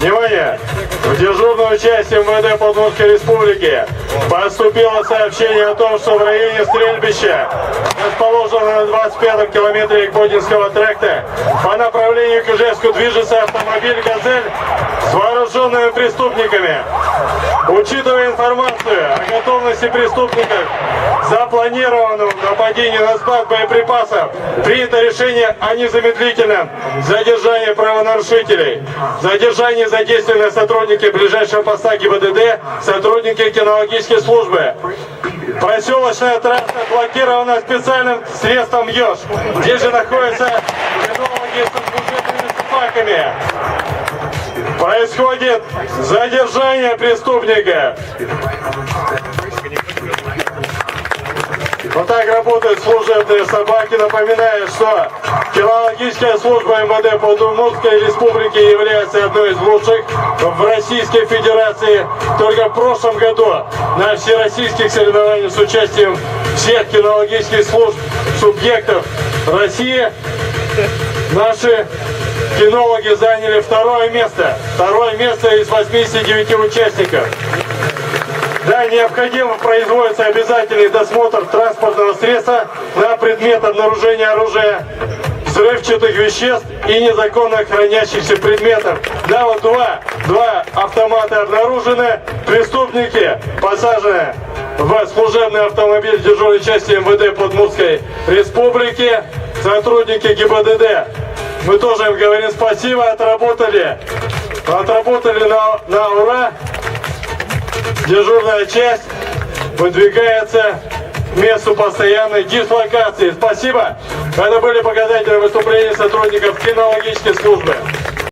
Внимание! В дежурную часть МВД Подмосковской Республики поступило сообщение о том, что в районе стрельбища, расположенного на 25-м километре Бодинского тракта, по направлению к Ижевску движется автомобиль «Газель» с вооруженными преступниками. Учитывая информацию о готовности преступников к запланированному нападению на склад боеприпасов, принято решение о незамедлительном задержании правонарушителей. Задержание задействованы сотрудники ближайшего поста ГИБДД, сотрудники кинологической службы. Проселочная трасса блокирована специальным средством ЕЖ. Здесь же находятся кинологи со служебными собаками. Происходит задержание преступника. Вот так работают служебные собаки. Напоминаю, что кинологическая служба МВД Подмосковской Республики является одной из лучших в Российской Федерации. Только в прошлом году на всероссийских соревнованиях с участием всех кинологических служб субъектов России наши кинологи заняли второе место. Второе место из 89 участников. Да, необходимо производится обязательный досмотр транспортного средства на предмет обнаружения оружия, взрывчатых веществ и незаконно хранящихся предметов. Да, вот два автомата обнаружены. Преступники посажены в служебный автомобиль дежурной части МВД Подмосковской Республики. Сотрудники ГИБДД. Мы тоже им говорим спасибо, отработали на ура. Дежурная часть выдвигается к месту постоянной дислокации. Спасибо. Это были показательные выступления сотрудников кинологической службы.